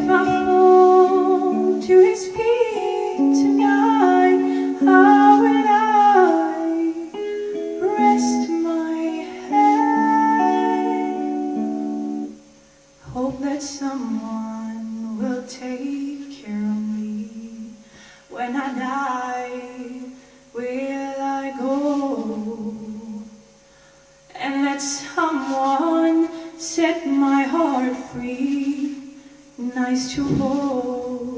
if I fall to his feet tonight, how will I rest my head? Hope that someone will take care of me. When I die, will I go? And let someone set my heart free, nice to hold.